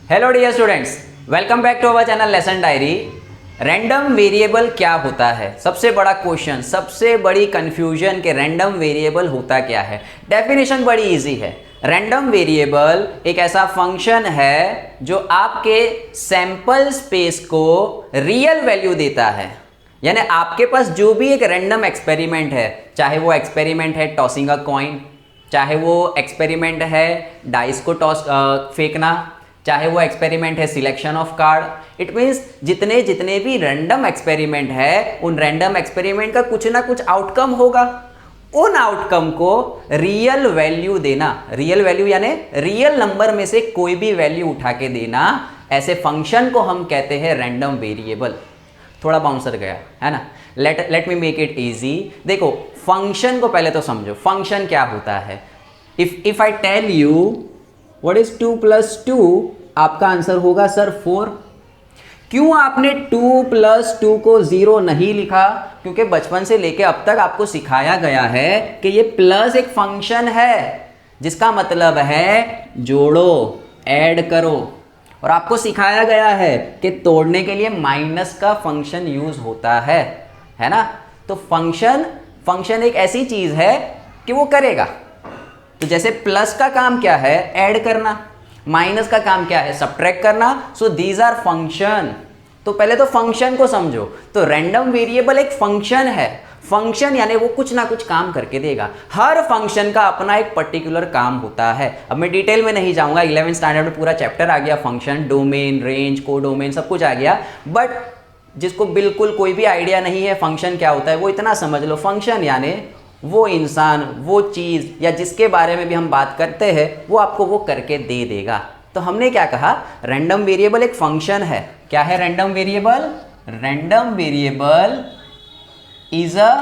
Hello dear students, welcome back to our channel lesson diary. Random variable क्या होता है? सबसे बड़ा क्वेश्चन, सबसे बड़ी कंफ्यूजन कि रैंडम वेरिएबल होता क्या है। डेफिनेशन बड़ी इजी है। रैंडम वेरिएबल एक ऐसा फंक्शन है जो आपके सैंपल स्पेस को रियल वैल्यू देता है। यानी आपके पास जो भी एक रैंडम एक्सपेरिमेंट है, चाहे वो एक्सपेरिमेंट है टॉसिंग अ कॉइन, चाहे वो एक्सपेरिमेंट है डाइस को टॉस फेंकना, चाहे वो एक्सपेरिमेंट है selection of card, it means जितने जितने भी रैंडम एक्सपेरिमेंट है उन रैंडम एक्सपेरिमेंट का कुछ ना कुछ आउटकम होगा। उन आउटकम को रियल वैल्यू देना, रियल वैल्यू यानी रियल नंबर में से कोई भी वैल्यू उठा के देना, ऐसे फंक्शन को हम कहते हैं रैंडम वेरिएबल। थोड़ा बाउंसर गया है ना। Let me make it easy. देखो फंक्शन को पहले तो समझो, फंक्शन क्या होता है। If I tell you what is 2 + 2, आपका आंसर होगा सर 4। क्यों आपने 2 + 2 को 0 नहीं लिखा? क्योंकि बचपन से लेके अब तक आपको सिखाया गया है कि ये प्लस एक फंक्शन है जिसका मतलब है जोड़ो, ऐड करो, और आपको सिखाया गया है कि तोड़ने के लिए माइनस का फंक्शन यूज होता है ना। तो फंक्शन एक ऐसी चीज है कि वो करेगा। तो जैसे प्लस का काम क्या है? ऐड करना। माइनस का काम क्या है? सब्ट्रैक्ट करना। So these are function. तो पहले तो फंक्शन को समझो। तो रैंडम वेरिएबल एक फंक्शन है। फंक्शन यानी वो कुछ ना कुछ काम करके देगा। हर फंक्शन का अपना एक पर्टिकुलर काम होता है। अब मैं डिटेल में नहीं जाऊंगा, 11th स्टैंडर्ड में पूरा चैप्टर आ गया, फंक्शन, डोमेन, रेंज, कोडोमेन, सब कुछ आ गया। बट जिसको बिल्कुल कोई भी आइडिया नहीं है फंक्शन क्या होता है, वो इतना समझ लो, फंक्शन यानी वो इंसान, वो चीज़ या जिसके बारे में भी हम बात करते हैं वो आपको वो करके दे देगा। तो हमने क्या कहा? रैंडम वेरिएबल एक फंक्शन है। क्या है random variable? Random variable is a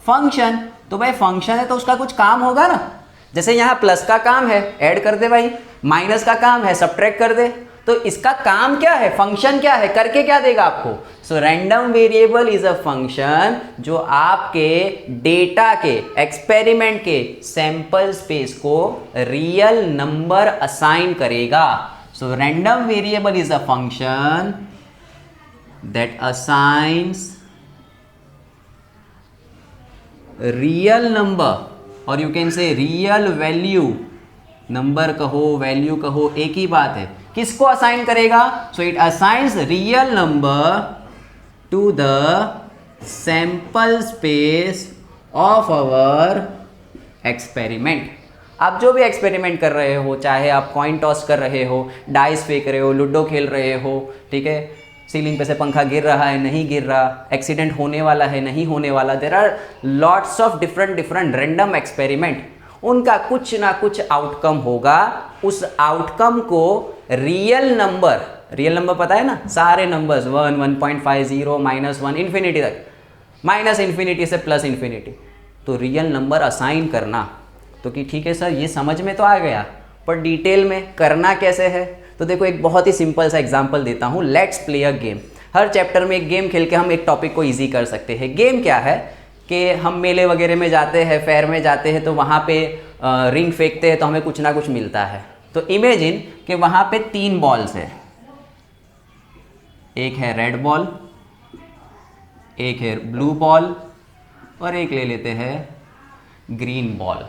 function. तो भाई फंक्शन है तो उसका कुछ काम होगा ना। जैसे यहाँ प्लस का काम है ऐड कर दे भाई, माइनस का काम है सब्ट्रैक्ट कर दे। तो इसका काम क्या है? फंक्शन क्या है? करके क्या देगा आपको? So random variable is a function जो आपके डेटा के, एक्सपेरिमेंट के सैंपल स्पेस को रियल नंबर असाइन करेगा। So random variable is a function that assigns real number, और you can say real value. Number कहो, वैल्यू कहो, एक ही बात है। किसको असाइन करेगा? So it assigns real number to the sample space of our experiment. आप जो भी एक्सपेरिमेंट कर रहे हो, चाहे आप कॉइन टॉस कर रहे हो, डाइस फेंक रहे हो, लूडो खेल रहे हो, ठीक है, सीलिंग पे से पंखा गिर रहा है, नहीं गिर रहा, एक्सीडेंट होने वाला है, नहीं होने वाला, there are lots of different random experiment. उनका कुछ ना कुछ आउटकम होगा। उस आउटकम को रियल नंबर पता है ना, सारे नंबर्स 1, 1.50, -1, इन्फिनिटी तक, माइनस इन्फिनिटी से प्लस इन्फिनिटी, तो रियल नंबर असाइन करना। तो कि ठीक है सर ये समझ में तो आ गया, पर डिटेल में करना कैसे है? तो देखो एक बहुत ही सिंपल सा एग्जांपल देता हूँ। Let's play a game. Her chapter में एक गेम खेल के हम एक टॉपिक को इजी कर सकते हैं। गेम क्या है कि हम मेले वगैरह में जाते हैं, फेयर में जाते हैं, तो वहाँ पे रिंग फेंकते हैं तो हमें कुछ ना कुछ मिलता है। तो इमेजिन कि वहाँ पे 3 बॉल्स है, एक है रेड बॉल, एक है ब्लू बॉल, और एक ले लेते हैं ग्रीन बॉल।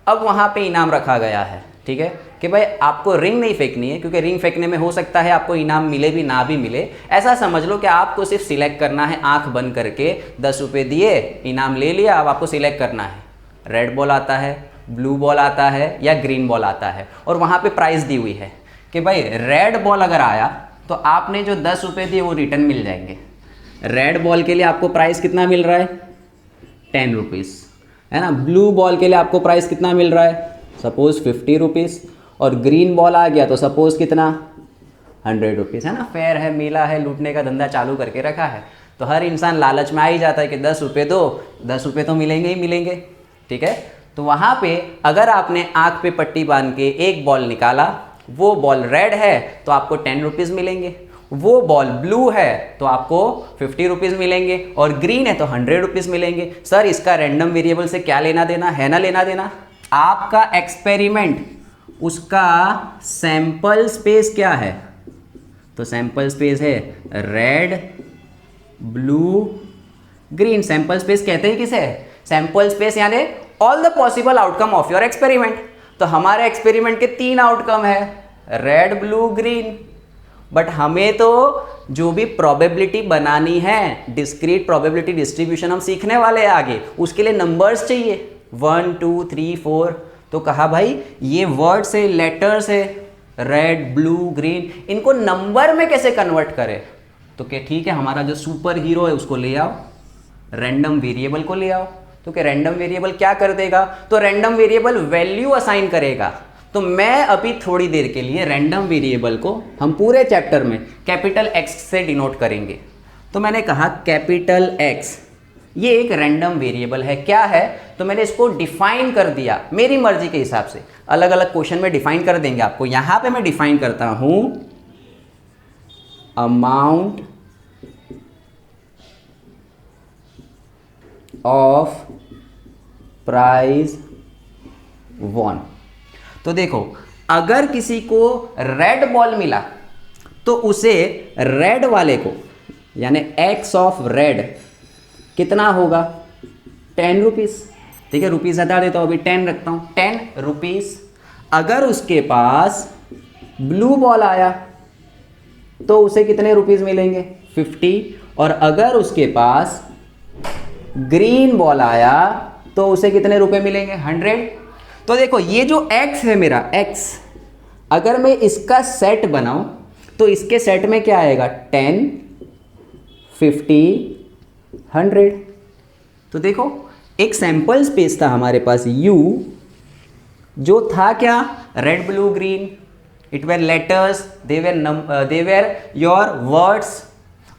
अब वहाँ पे इनाम रखा गया है, ठीक है, कि भाई आपको रिंग नहीं फेंकनी है, क्योंकि रिंग फेंकने में हो सकता है आपको इनाम मिले भी ना भी मिले। ऐसा समझ लो कि आपको सिर्फ सिलेक्ट करना है, आंख बंद करके 10 रुपये दिए, इनाम ले लिया। अब आपको सिलेक्ट करना है, रेड बॉल आता है, ब्लू बॉल आता है या ग्रीन बॉल आता है, और वहाँ पे प्राइस दी हुई है कि भाई रेड बॉल अगर आया तो आपने जो 10 रुपये दिए वो रिटर्न मिल जाएंगे। रेड बॉल के लिए आपको प्राइस कितना मिल रहा है? 10 रुपीज़, है ना। ब्लू बॉल के लिए आपको प्राइस कितना मिल रहा है? Suppose 50 rupees. और ग्रीन बॉल आ गया तो सपोज कितना? 100 रुपीज़, है ना। फेयर है, मेला है, लूटने का धंधा चालू करके रखा है, तो हर इंसान लालच में आ ही जाता है कि 10 रुपये दो, 10 रुपये तो मिलेंगे ही मिलेंगे, ठीक है। तो वहाँ पे अगर आपने आँख पे पट्टी बांध के एक बॉल निकाला, वो बॉल रेड है तो आपको 10 रुपीज़ मिलेंगे, वो बॉल ब्लू है तो आपको 50 रुपीज़ मिलेंगे, और ग्रीन है तो 100 रुपीज़ मिलेंगे। सर इसका रैंडम वेरिएबल से क्या लेना देना है? ना लेना देना, आपका एक्सपेरिमेंट उसका सैंपल स्पेस क्या है? तो सैंपल स्पेस है red, blue, green. Sample space कहते हैं किसे? सैंपल स्पेस यानी all the possible outcome of your experiment. तो हमारे एक्सपेरिमेंट के 3 आउटकम है, रेड, ब्लू, ग्रीन। बट हमें तो जो भी प्रोबेबिलिटी बनानी है, डिस्क्रीट प्रोबेबिलिटी डिस्ट्रीब्यूशन हम सीखने वाले हैं आगे, उसके लिए नंबर्स चाहिए 1 2 3 4। तो कहा भाई ये वर्ड्स है, लेटर्स है, रेड, ब्लू, ग्रीन, इनको नंबर में कैसे कन्वर्ट करें? तो क्या ठीक है, हमारा जो सुपर हीरो है उसको ले आओ, रैंडम वेरिएबल को ले आओ। तो क्या रैंडम वेरिएबल क्या कर देगा? तो रैंडम वेरिएबल वैल्यू असाइन करेगा। तो मैं अभी थोड़ी देर के लिए रैंडम वेरिएबल को हम पूरे चैप्टर में कैपिटल एक्स से डिनोट करेंगे। तो मैंने कहा कैपिटल एक्स ये एक रैंडम वेरिएबल है। क्या है? तो मैंने इसको डिफाइन कर दिया मेरी मर्जी के हिसाब से। अलग अलग क्वेश्चन में डिफाइन कर देंगे आपको। यहां पे मैं डिफाइन करता हूं अमाउंट ऑफ प्राइज वॉन। तो देखो अगर किसी को रेड बॉल मिला तो उसे रेड वाले को यानी एक्स ऑफ रेड कितना होगा? 10 रुपीज। ठीक है, रुपीज हटा देता हूं, अभी 10 रखता हूं, 10 रुपीज। अगर उसके पास ब्लू बॉल आया तो उसे कितने रुपीज मिलेंगे? 50। और अगर उसके पास ग्रीन बॉल आया तो उसे कितने रुपए मिलेंगे? 100। तो देखो ये जो x है मेरा x, अगर मैं इसका सेट बनाऊं तो इसके सेट में क्या आएगा? 10, 50, 100। तो देखो एक सैंपल स्पेस था हमारे पास u, जो था क्या? Red, blue, green. It were letters, they were your words.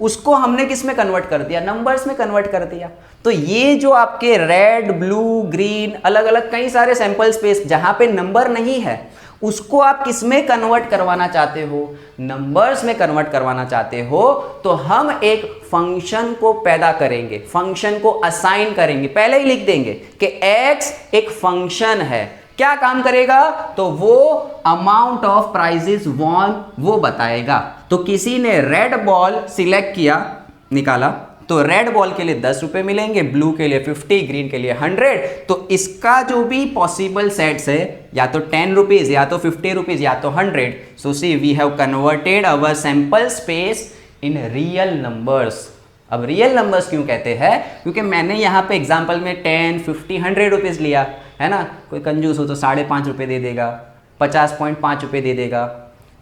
उसको हमने किस में कन्वर्ट कर दिया? नंबर्स में कन्वर्ट कर दिया। तो ये जो आपके रेड, ब्लू, ग्रीन, अलग अलग कई सारे सैंपल स्पेस जहां पे नंबर नहीं है, उसको आप किस में कन्वर्ट करवाना चाहते हो? नंबर्स में कन्वर्ट करवाना चाहते हो तो हम एक फंक्शन को पैदा करेंगे, फंक्शन को असाइन करेंगे। पहले ही लिख देंगे कि x एक फंक्शन है। क्या काम करेगा? तो वो अमाउंट ऑफ प्राइजेस वॉन वो बताएगा। तो किसी ने रेड बॉल सिलेक्ट किया, निकाला, तो रेड बॉल के लिए 10 रुपए मिलेंगे, ब्लू के लिए 50, ग्रीन के लिए 100। तो इसका जो भी पॉसिबल सेट्स है, या तो 10 रुपीज, या तो 50 रुपीज, या तो 100। So see we have converted our sample space in real numbers. अब रियल नंबर्स क्यों कहते हैं? क्योंकि मैंने यहाँ पे एग्जाम्पल में 10, 50, 100 रुपीज लिया है ना। कोई कंजूस हो तो 5.5 रुपये दे देगा, 50.5 रुपये दे देगा।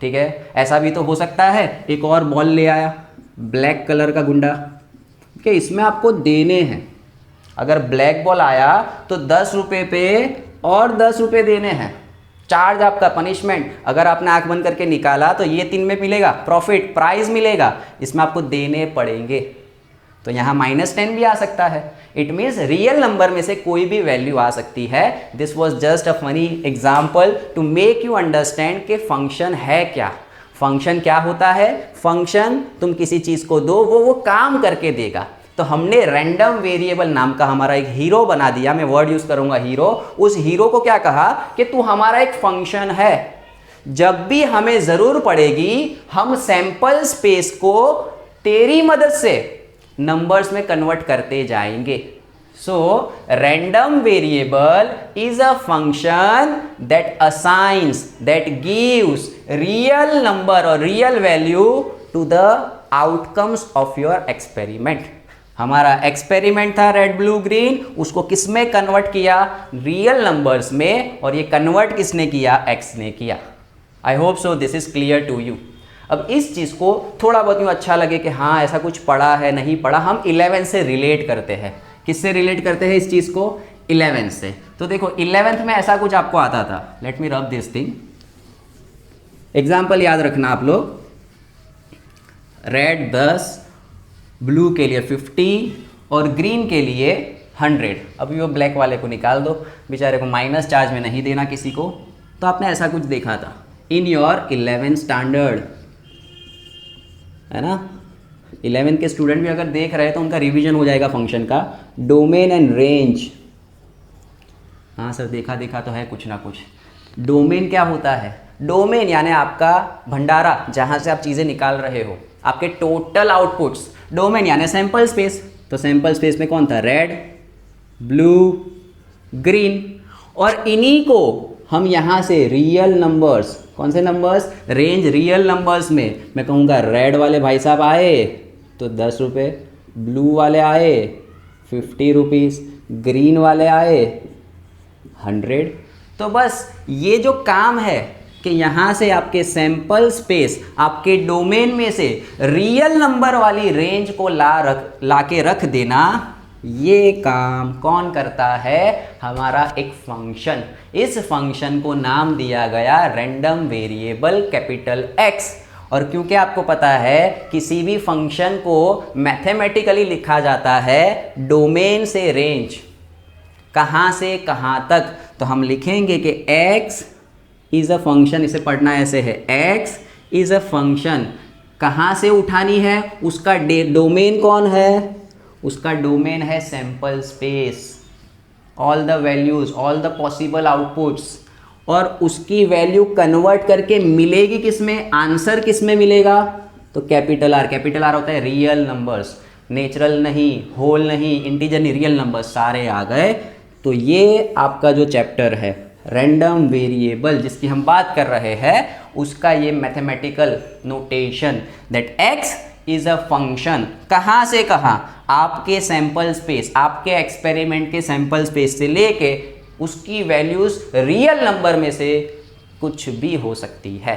ठीक है, ऐसा भी तो हो सकता है। एक और बॉल ले आया, ब्लैक कलर का गुंडा, कि इसमें आपको देने हैं। अगर ब्लैक बॉल आया तो 10 रुपये पे और 10 रुपये देने हैं। चार्ज आपका पनिशमेंट। अगर आपने आंख बंद करके निकाला तो ये 3 में मिलेगा, प्रॉफिट प्राइज मिलेगा, इसमें आपको देने पड़ेंगे। तो यहाँ -10 भी आ सकता है। इट मीन्स रियल नंबर में से कोई भी वैल्यू आ सकती है। This was just a funny example to make you understand कि फंक्शन है क्या। फंक्शन क्या होता है? फंक्शन तुम किसी चीज को दो, वो काम करके देगा। तो हमने रैंडम वेरिएबल नाम का हमारा एक हीरो बना दिया। मैं वर्ड यूज करूंगा हीरो। उस हीरो को क्या कहा कि तू हमारा एक फंक्शन है। जब भी हमें जरूर पड़ेगी हम सैंपल स्पेस को तेरी मदद से नंबर्स में कन्वर्ट करते जाएंगे। So random variable is a function that assigns, that gives real number or real value to the outcomes of your experiment. हमारा एक्सपेरिमेंट था रेड, ब्लू, ग्रीन, उसको किस में कन्वर्ट किया? रियल नंबर्स में। और ये कन्वर्ट किसने किया? एक्स ने किया। I hope so this is clear to you. अब इस चीज़ को थोड़ा बहुत यूँ अच्छा लगे कि हाँ ऐसा कुछ पढ़ा है, नहीं पढ़ा, हम 11 से रिलेट करते हैं। किससे रिलेट करते हैं इस चीज़ को? 11 से। तो देखो 11th में ऐसा कुछ आपको आता था। Let me rub this thing. Example याद रखना आप लोग। रेड 10, ब्लू के लिए 50 और ग्रीन के लिए 100। अभी वो ब्लैक वाले को निकाल दो, बेचारे को माइनस चार्ज में नहीं देना किसी को। तो आपने ऐसा कुछ देखा था इन योर 11th स्टैंडर्ड, है ना। 11th के स्टूडेंट भी अगर देख रहे हैं तो उनका रिवीजन हो जाएगा फंक्शन का। डोमेन एंड रेंज, हाँ सर देखा तो है कुछ ना कुछ। डोमेन क्या होता है? डोमेन यानी आपका भंडारा, जहां से आप चीजें निकाल रहे हो, आपके टोटल आउटपुट्स। डोमेन यानी सैंपल स्पेस, तो सैंपल स्पेस में कौन था? Red, blue, green. और इन्हीं को हम यहां से रियल नंबर्स, कौन से नंबर्स? रेंज रियल नंबर्स में मैं कहूँगा रेड वाले भाई साहब आए तो 10 रुपये, ब्लू वाले आए 50 रुपीज़, ग्रीन वाले आए 100। तो बस ये जो काम है कि यहाँ से आपके सैंपल स्पेस, आपके डोमेन में से रियल नंबर वाली रेंज को ला के रख देना, ये काम कौन करता है? हमारा एक फंक्शन। इस फंक्शन को नाम दिया गया रैंडम वेरिएबल कैपिटल एक्स। और क्योंकि आपको पता है किसी भी फंक्शन को मैथमेटिकली लिखा जाता है डोमेन से रेंज, कहाँ से कहाँ तक, तो हम लिखेंगे कि x इज़ अ फंक्शन, इसे पढ़ना ऐसे है, x इज़ अ फंक्शन। कहाँ से उठानी है? उसका डोमेन कौन है? उसका डोमेन है sample space, all the values, all the possible outputs. और उसकी वैल्यू कन्वर्ट करके मिलेगी किस में? आंसर किस में मिलेगा? तो कैपिटल आर। कैपिटल आर होता है रियल नंबर्स, नेचुरल नहीं, होल नहीं, इंटीजर नहीं, रियल नंबर्स सारे आ गए। तो ये आपका जो चैप्टर है रैंडम वेरिएबल जिसकी हम बात कर रहे हैं, उसका ये mathematical notation that x is a function. कहाँ से कहाँ? आपके सैंपल स्पेस, आपके एक्सपेरिमेंट के सैंपल स्पेस से लेके उसकी वैल्यूज रियल नंबर में से कुछ भी हो सकती है।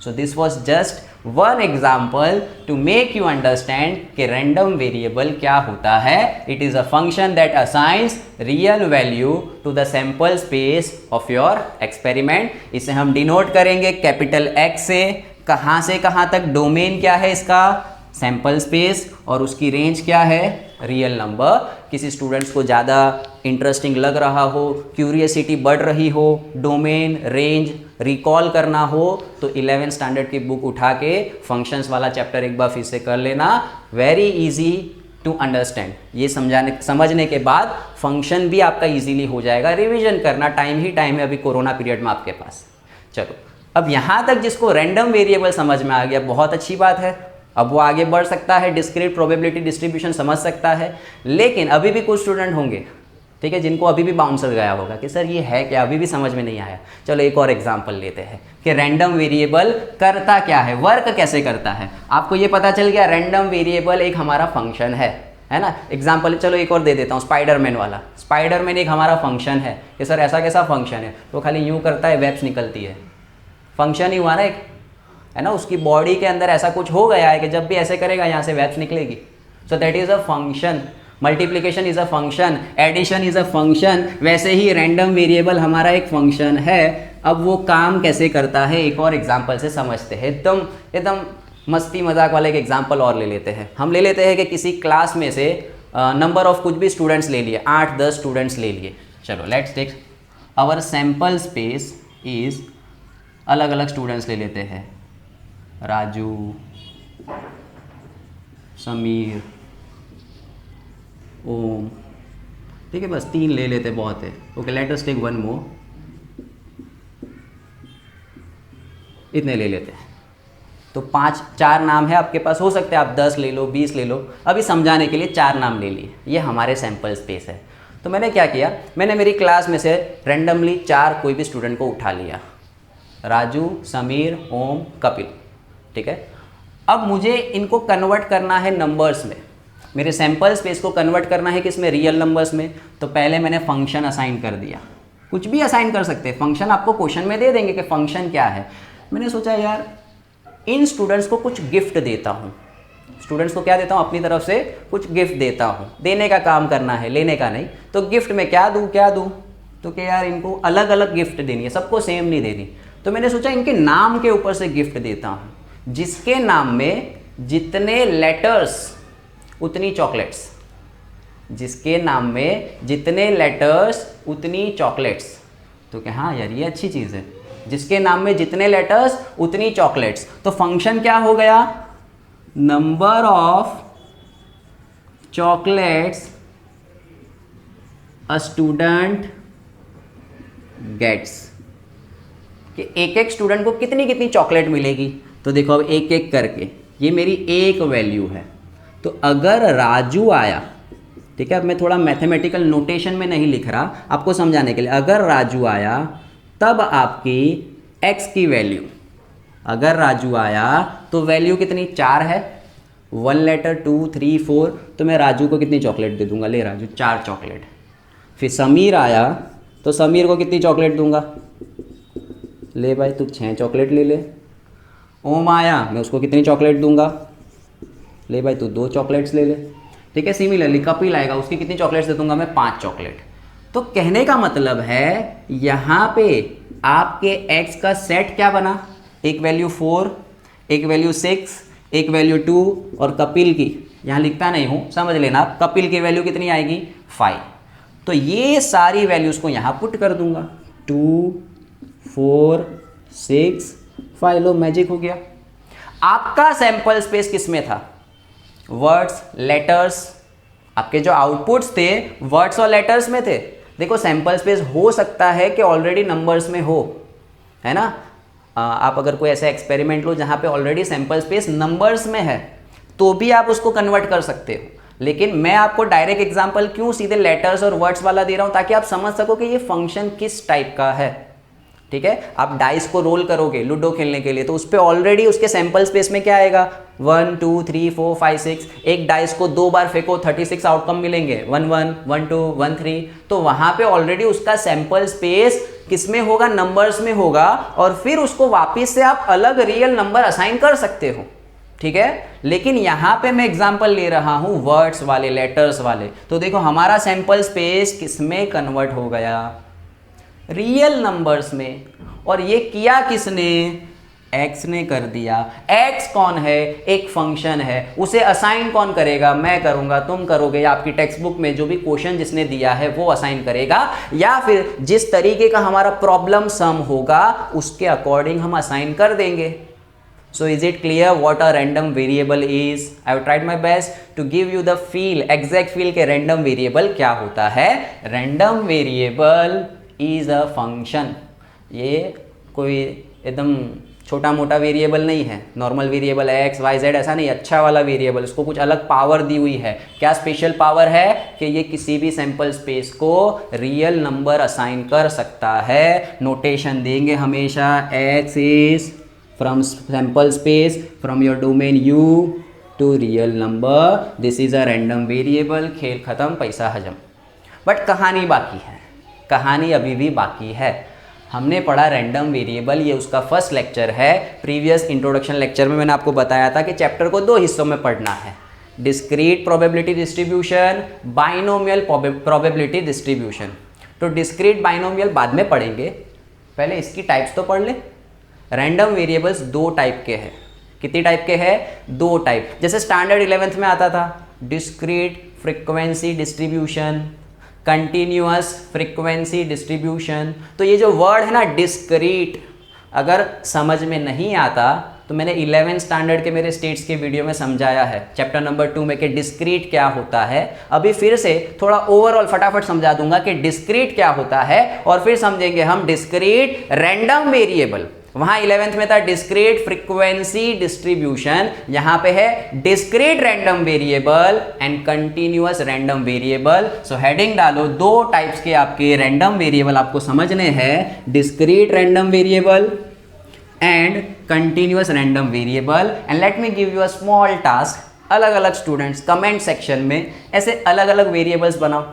So this was just one example to make you understand कि रैंडम वेरिएबल क्या होता है। It is a function that assigns real value to the sample space of your experiment. इसे हम डिनोट करेंगे कैपिटल एक्स से। कहाँ से कहाँ तक? डोमेन क्या है इसका? Sample space. और उसकी रेंज क्या है? Real number. किसी स्टूडेंट्स को ज़्यादा इंटरेस्टिंग लग रहा हो, क्यूरियसिटी बढ़ रही हो, डोमेन रेंज रिकॉल करना हो, तो 11th स्टैंडर्ड की बुक उठा के फंक्शंस वाला चैप्टर एक बार फिर से कर लेना। Very easy to understand. ये समझने के बाद फंक्शन भी आपका इजीली हो जाएगा। रिवीजन करना, टाइम ही टाइम है अभी कोरोना पीरियड में आपके पास। चलो, अब यहाँ तक जिसको रैंडम वेरिएबल समझ में आ गया, बहुत अच्छी बात है। अब वो आगे बढ़ सकता है, डिस्क्रीट प्रोबेबिलिटी डिस्ट्रीब्यूशन समझ सकता है। लेकिन अभी भी कुछ स्टूडेंट होंगे, ठीक है, जिनको अभी भी बाउंसर गया होगा कि सर ये है क्या, अभी भी समझ में नहीं आया। चलो एक और एग्जांपल लेते हैं कि रैंडम वेरिएबल करता क्या है, वर्क कैसे करता है। आपको ये पता चल गया रैंडम वेरिएबल एक हमारा फंक्शन है ना। एग्जांपल चलो एक और दे देता हूँ, स्पाइडरमैन वाला। स्पाइडरमैन एक हमारा फंक्शन है कि सर ऐसा कैसा फंक्शन है? तो खाली यूँ करता है, वेब्स निकलती है, फंक्शन ही हुआ ना एक, है ना। उसकी बॉडी के अंदर ऐसा कुछ हो गया है कि जब भी ऐसे करेगा यहाँ से वेब्स निकलेगी। So that is a function. Multiplication is a function, addition is a function. वैसे ही रैंडम वेरिएबल हमारा एक फंक्शन है। अब वो काम कैसे करता है एक और एग्जांपल से समझते हैं। एकदम मस्ती मजाक वाले एक एग्जांपल और ले लेते हैं। हम ले लेते हैं कि किसी क्लास में से नंबर ऑफ कुछ भी स्टूडेंट्स ले लिए, 8-10 स्टूडेंट्स ले लिए। चलो let's take our sample space is, अलग अलग स्टूडेंट्स ले लेते हैं, राजू, समीर, ओम, ठीक है, बस 3 ले लेते, बहुत है। ओके, लेट अस टेक 1 मोर, इतने ले लेते हैं। तो 4 नाम है आपके पास, हो सकते हैं आप 10 ले लो, 20 ले लो। अभी समझाने के लिए 4 नाम ले लिए। ये हमारे सैंपल स्पेस है। तो मैंने क्या किया, मैंने मेरी क्लास में से रेंडमली 4 कोई भी स्टूडेंट को उठा लिया, राजू, समीर, ओम, कपिल, ठीक है। अब मुझे इनको कन्वर्ट करना है नंबर्स में। मेरे सैंपल स्पेस को कन्वर्ट करना है किसमें? रियल नंबर्स में। तो पहले मैंने फंक्शन असाइन कर दिया। कुछ भी असाइन कर सकते हैं, फंक्शन आपको क्वेश्चन में दे देंगे कि फंक्शन क्या है। मैंने सोचा यार इन स्टूडेंट्स को कुछ गिफ्ट देता हूँ। स्टूडेंट्स को क्या देता हूँ? अपनी तरफ से कुछ गिफ्ट देता हूँ। देने का काम करना है, लेने का नहीं। तो गिफ्ट में क्या दूँ? तो क्या यार इनको अलग अलग गिफ्ट देनी है, सबको सेम नहीं देनी। तो मैंने सोचा इनके नाम के ऊपर से गिफ्ट देता हूँ। जिसके नाम में जितने लेटर्स उतनी चॉकलेट्स, जिसके नाम में जितने लेटर्स उतनी चॉकलेट्स। तो क्या, हाँ यार ये अच्छी चीज़ है, जिसके नाम में जितने लेटर्स उतनी चॉकलेट्स। तो फंक्शन क्या हो गया? Number of chocolates a student gets. कि एक एक स्टूडेंट को कितनी कितनी चॉकलेट मिलेगी। तो देखो अब एक एक करके, ये मेरी एक वैल्यू है। तो अगर राजू आया, ठीक है, अब मैं थोड़ा मैथमेटिकल नोटेशन में नहीं लिख रहा आपको समझाने के लिए, अगर राजू आया तब आपकी x की वैल्यू, अगर राजू आया तो वैल्यू कितनी 4 है, 1 लेटर 2 3 4, तो मैं राजू को कितनी चॉकलेट दे दूंगा, ले राजू 4 चॉकलेट। फिर समीर आया तो समीर को कितनी चॉकलेट दूंगा, ले भाई तू 6 चॉकलेट ले ले। ओम आया, मैं उसको कितनी चॉकलेट दूंगा, ले भाई तू 2 चॉकलेट्स ले ले। ठीक है, सिमिलरली कपिल आएगा, उसकी कितनी चॉकलेट्स दे दूंगा मैं, 5 चॉकलेट। तो कहने का मतलब है यहाँ पे आपके x का सेट क्या बना, एक वैल्यू 4, एक वैल्यू 6, एक वैल्यू 2 और कपिल की, यहाँ लिखता नहीं हूँ समझ लेना आप, कपिल की वैल्यू कितनी आएगी 5। तो ये सारी वैल्यूज़ को यहाँ पुट कर दूंगा, 2 4 6 5, लो मैजिक हो गया। आपका सैंपल स्पेस किस में था, वर्ड्स लेटर्स, आपके जो आउटपुट्स थे वर्ड्स और लेटर्स में थे। देखो सैंपल स्पेस हो सकता है कि ऑलरेडी नंबर्स में हो, है ना, आप अगर कोई ऐसा एक्सपेरिमेंट लो जहाँ पे ऑलरेडी सैंपल स्पेस नंबर्स में है तो भी आप उसको कन्वर्ट कर सकते हो। लेकिन मैं आपको डायरेक्ट एग्जांपल क्यों सीधे लेटर्स और वर्ड्स वाला दे रहा हूँ, ताकि आप समझ सको कि ये फंक्शन किस टाइप का है। ठीक है, आप डाइस को रोल करोगे लूडो खेलने के लिए तो उस पर ऑलरेडी उसके सैंपल स्पेस में क्या आएगा, 1 2 3 4 5 6, एक डाइस को 2 बार फेंको 36 आउटकम मिलेंगे, 1 1 1 2 1 3। तो वहां पे ऑलरेडी उसका सैंपल स्पेस किस में होगा, नंबर्स में होगा, और फिर उसको वापिस से आप अलग रियल नंबर असाइन कर सकते हो। ठीक है, लेकिन यहां पे मैं एग्जांपल ले रहा हूं वर्ड्स वाले, लेटर्स वाले। तो देखो हमारा सैंपल स्पेस किस में कन्वर्ट हो गया, रियल नंबर्स में। और ये किया किसने, x ने कर दिया। x कौन है, एक फंक्शन है, उसे असाइन कौन करेगा, मैं करूंगा, तुम करोगे, या आपकी टेक्स्ट बुक में जो भी क्वेश्चन जिसने दिया है वो असाइन करेगा, या फिर जिस तरीके का हमारा प्रॉब्लम सम होगा उसके अकॉर्डिंग हम असाइन कर देंगे। So is it clear what a random variable is? I have tried my best to give you the feel, exact feel के random variable क्या होता है। Random variable is a function, ये कोई एकदम छोटा मोटा वेरिएबल नहीं है, normal variable x y z ऐसा नहीं, अच्छा वाला वेरिएबल, उसको कुछ अलग पावर दी हुई है। क्या स्पेशल पावर है कि ये किसी भी सैंपल स्पेस को रियल नंबर असाइन कर सकता है। नोटेशन देंगे हमेशा, x is from sample space from your domain u to real number, this is a random variable। खेल खत्म, पैसा हजम। बट कहानी बाकी है, कहानी अभी भी बाकी है। हमने पढ़ा रैंडम वेरिएबल, ये उसका फर्स्ट लेक्चर है। प्रीवियस इंट्रोडक्शन लेक्चर में मैंने आपको बताया था कि चैप्टर को 2 हिस्सों में पढ़ना है, discrete probability distribution, binomial probability distribution. तो डिस्क्रीट बाइनोमियल बाद में पढ़ेंगे, पहले इसकी टाइप्स तो पढ़ ले। रैंडम वेरिएबल्स 2 टाइप के हैं। कितनी टाइप के हैं, 2 टाइप। जैसे स्टैंडर्ड 11th में आता था discrete frequency distribution, continuous frequency distribution. तो ये जो वर्ड है ना डिस्क्रीट, अगर समझ में नहीं आता तो मैंने 11th स्टैंडर्ड के मेरे स्टेट्स के वीडियो में समझाया है, चैप्टर नंबर 2 में, कि डिस्क्रीट क्या होता है। अभी फिर से थोड़ा ओवरऑल फटाफट समझा दूंगा कि डिस्क्रीट क्या होता है, और फिर समझेंगे हम डिस्क्रीट रैंडम वेरिएबल। वहां 11th में था डिस्क्रीट फ्रीक्वेंसी डिस्ट्रीब्यूशन, यहां पे है discrete random variable and continuous random variable. So heading डालो, 2 टाइप्स के आपके रैंडम वेरिएबल आपको समझने हैं, discrete random variable and continuous random variable. And let me give you a small task, अलग अलग स्टूडेंट्स कमेंट सेक्शन में ऐसे अलग अलग वेरिएबल्स बनाओ,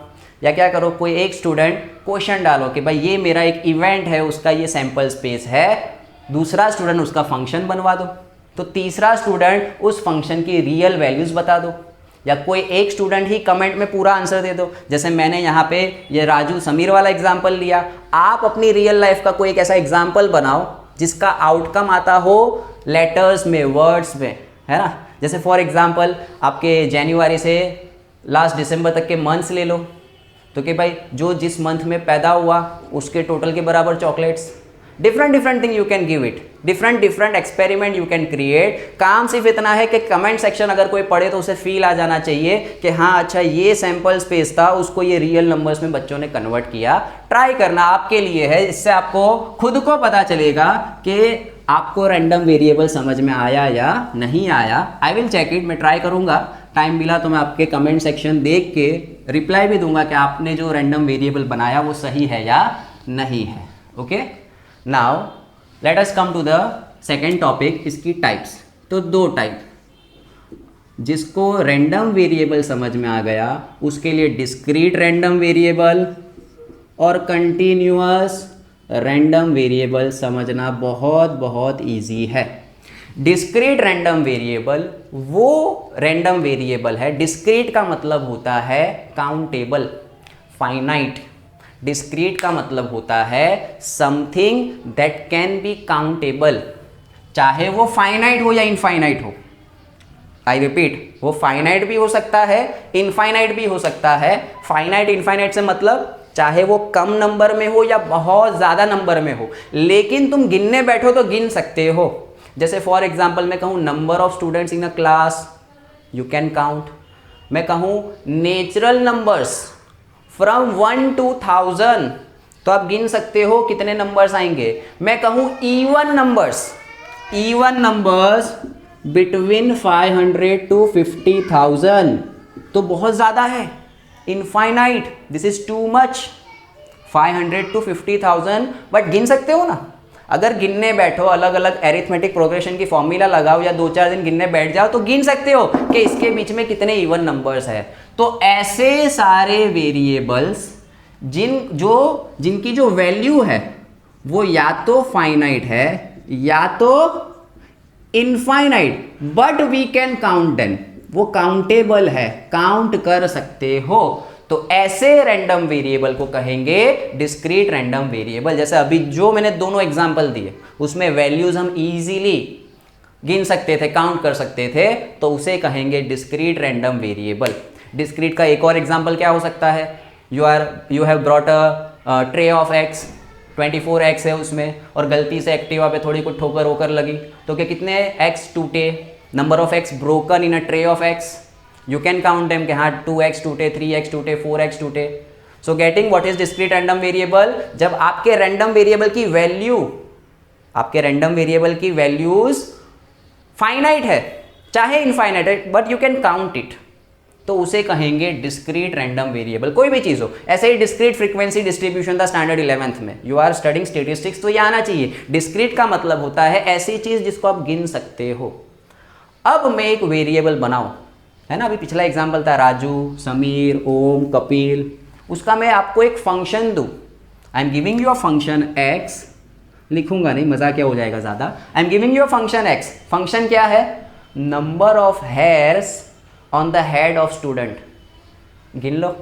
या क्या करो, कोई एक स्टूडेंट क्वेश्चन डालो कि भाई ये मेरा एक इवेंट है, उसका ये सैंपल स्पेस है, दूसरा स्टूडेंट उसका फंक्शन बनवा दो, तो तीसरा स्टूडेंट उस फंक्शन की रियल वैल्यूज बता दो, या कोई एक स्टूडेंट ही कमेंट में पूरा आंसर दे दो। जैसे मैंने यहाँ पे ये राजू समीर वाला एग्जांपल लिया, आप अपनी रियल लाइफ का कोई एक ऐसा एग्जांपल बनाओ जिसका आउटकम आता हो लेटर्स में, वर्ड्स में, है ना। जैसे फॉर एग्जांपल आपके जनवरी से लास्ट दिसंबर तक के मंथ्स ले लो, तो कि भाई जो जिस मंथ में पैदा हुआ उसके टोटल के बराबर chocolates, different thing you can give it. Different different experiment you can create. काम सिर्फ इतना है कि कमेंट सेक्शन अगर कोई पढ़े तो उसे फील आ जाना चाहिए कि हाँ अच्छा ये सैंपल स्पेस था, उसको ये रियल नंबर्स में बच्चों ने कन्वर्ट किया। ट्राई करना आपके लिए है, इससे आपको खुद को पता चलेगा कि आपको रैंडम वेरिएबल समझ में आया या नहीं आया। आई विल चेक इट, मैं ट्राई करूंगा, टाइम मिला तो मैं आपके कमेंट सेक्शन देख के रिप्लाई भी दूंगा कि आपने जो रैंडम वेरिएबल बनाया वो सही है या नहीं है। Okay, now let us come to the second topic, इसकी टाइप्स। तो दो टाइप, जिसको रैंडम वेरिएबल समझ में आ गया उसके लिए डिस्क्रीट रैंडम वेरिएबल और कंटिन्यूअस रैंडम वेरिएबल समझना बहुत बहुत इजी है। डिस्क्रीट रैंडम वेरिएबल वो रैंडम वेरिएबल है, डिस्क्रीट का मतलब होता है काउंटेबल, फाइनाइट। डिस्क्रीट का मतलब होता है something that can be countable, चाहे वो फाइनाइट हो या इनफाइनाइट हो। आई रिपीट, वो फाइनाइट भी हो सकता है, इनफाइनाइट भी हो सकता है। फाइनाइट इनफाइनाइट से मतलब चाहे वो कम नंबर में हो या बहुत ज़्यादा नंबर में हो, लेकिन तुम गिनने बैठो तो गिन सकते हो। जैसे फॉर एग्जाम्पल मैं कहूँ number of students in a class, you can count. मैं कहूँ नेचुरल नंबर्स फ्रॉम 1 to 1000, तो आप गिन सकते हो कितने नंबर्स आएंगे। मैं कहूँ इवन नंबर्स बिटवीन 500 to 50,000, तो बहुत ज़्यादा है। Infinite, this is too much, 500 to 50,000, but गिन सकते हो ना। अगर गिनने बैठो, अलग अलग एरिथमेटिक प्रोग्रेशन की फॉर्मूला लगाओ या 2-4 दिन गिनने बैठ जाओ तो गिन सकते हो कि इसके बीच में कितने इवन नंबर्स है। तो ऐसे सारे वेरिएबल्स जिनकी जो वैल्यू है वो या तो फाइनाइट है या तो infinite, but we can count them, वो काउंटेबल है, काउंट कर सकते हो। तो ऐसे रैंडम वेरिएबल को कहेंगे डिस्क्रीट रैंडम वेरिएबल। जैसे अभी जो मैंने दोनों एग्जांपल दिए उसमें वैल्यूज हम इजीली गिन सकते थे, काउंट कर सकते थे, तो उसे कहेंगे डिस्क्रीट रैंडम वेरिएबल। डिस्क्रीट का एक और एग्जांपल क्या हो सकता है, you have brought a tray of x, 24x है उसमें, और गलती से एक्टिवा पे थोड़ी कुछ ठोकर होकर लगी तो क्या कितने x टूटे, number of x broken in a tray of x, you can count them कि हाँ 2x टूटे, 3x टूटे, 4x टूटे। So getting what is discrete random variable, जब आपके रैंडम वेरिएबल की वैल्यूज फाइनाइट है चाहे इनफाइनाइट है, but you can count it, तो उसे कहेंगे डिस्क्रीट रैंडम वेरिएबल। कोई भी चीज़ हो, ऐसे ही डिस्क्रीट फ्रीक्वेंसी डिस्ट्रीब्यूशन था स्टैंडर्ड 11th में, यू आर स्टडिंग स्टेटिस्टिक्स, तो ये आना चाहिए। डिस्क्रीट का मतलब होता है ऐसी चीज़ जिसको आप गिन सकते हो। अब मैं एक वेरिएबल बनाऊं, है ना, अभी पिछला एग्जाम्पल था राजू, समीर, ओम, कपिल, उसका मैं आपको एक फंक्शन दूं, I am giving you a function x, लिखूंगा नहीं, मजा क्या हो जाएगा ज़्यादा। I am giving you a function x, function क्या है, number of hairs on the head of student, गिन लो,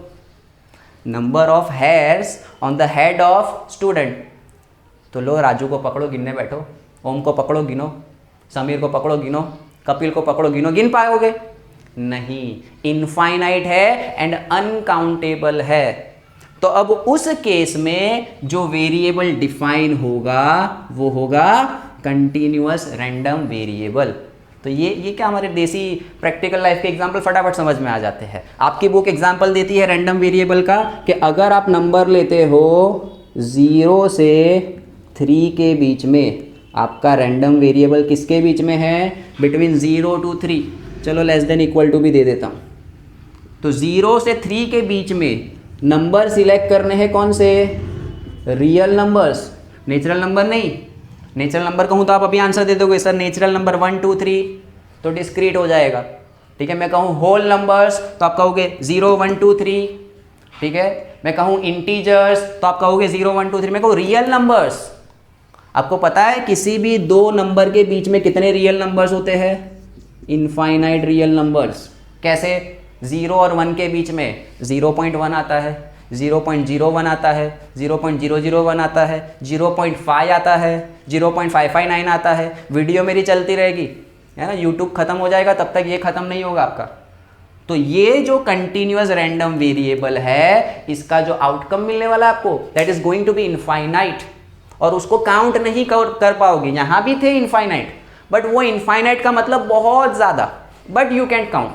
number of hairs on the head of student. तो लो राजू को पकड़ो, गिनने बैठो, ओम को पकड़ो, गिनो, समीर को पकड़ो, गिनो, कपिल को पकड़ो, गिनो, गिन पाओगे नहीं, इनफाइनाइट है एंड अनकाउंटेबल है। तो अब उस केस में जो वेरिएबल डिफाइन होगा वो होगा कंटिन्यूअस रैंडम वेरिएबल। तो ये क्या हमारे देसी प्रैक्टिकल लाइफ के एग्जाम्पल फटाफट समझ में आ जाते हैं। आपकी बुक एग्जाम्पल देती है रैंडम वेरिएबल का कि अगर आप नंबर लेते हो 0 से 3 के बीच में, आपका रैंडम वेरिएबल किसके बीच में है, बिटवीन 0 to 3, चलो लेस देन इक्वल टू भी दे देता हूँ। तो 0 से 3 के बीच में नंबर सिलेक्ट करने हैं, कौन से, रियल नंबर्स, नेचुरल नंबर नहीं। नेचुरल नंबर कहूँ तो आप अभी आंसर दे दोगे सर नेचुरल नंबर 1 2 3, तो डिस्क्रीट हो जाएगा, ठीक है। मैं कहूँ होल नंबर्स तो आप कहोगे 0 1 2 3, ठीक है। मैं कहूँ इंटीजर्स तो आप कहोगे 0 1 2 3। मैं कहूँ रियल नंबर्स, आपको पता है किसी भी दो नंबर के बीच में कितने रियल नंबर्स होते हैं, इनफाइनाइट रियल नंबर्स। कैसे, 0 और 1 के बीच में 0.1 आता है, 0.01 आता है, 0.001 आता है, 0.5 आता है, 0.559 आता है। वीडियो मेरी चलती रहेगी, है ना, यूट्यूब खत्म हो जाएगा तब तक ये खत्म नहीं होगा आपका। तो ये जो कंटिन्यूअस रैंडम वेरिएबल है, इसका जो आउटकम मिलने वाला है आपको, that is going to be infinite. और उसको काउंट नहीं कर पाओगे। यहाँ भी थे इनफाइनाइट, बट वो इनफाइनाइट का मतलब बहुत ज़्यादा, but you can count,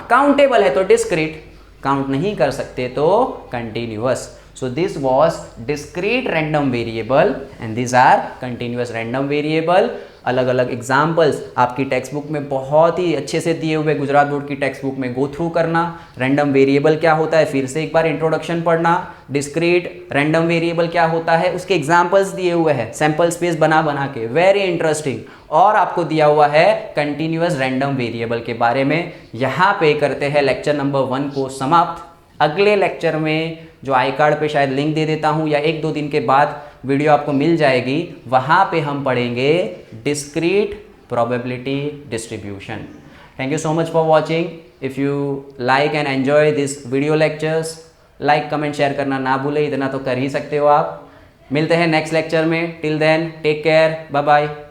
countable है तो डिस्क्रीट, काउंट नहीं कर सकते तो continuous. So this was discrete random variable and this are continuous random variable. अलग अलग एग्जाम्पल्स आपकी टेक्स्ट बुक में बहुत ही अच्छे से दिए हुए, गुजरात बोर्ड की टेक्स्ट बुक में गो थ्रू करना। रैंडम वेरिएबल क्या होता है फिर से एक बार इंट्रोडक्शन पढ़ना, डिस्क्रीट रैंडम वेरिएबल क्या होता है उसके एग्जाम्पल्स दिए हुए हैं, सैंपल स्पेस बना बना के, वेरी इंटरेस्टिंग। और आपको दिया हुआ है कंटिन्यूअस रैंडम वेरिएबल के बारे में। यहाँ पे करते हैं लेक्चर नंबर 1 को समाप्त। अगले लेक्चर में जो आई कार्ड पे शायद लिंक दे देता हूँ या 1-2 दिन के बाद वीडियो आपको मिल जाएगी, वहाँ पे हम पढ़ेंगे discrete probability distribution. Thank you so much for watching. If you like and enjoy this video lectures, like comment share करना ना भूले, इतना तो कर ही सकते हो आप। मिलते हैं नेक्स्ट लेक्चर में। Till then take care, bye bye.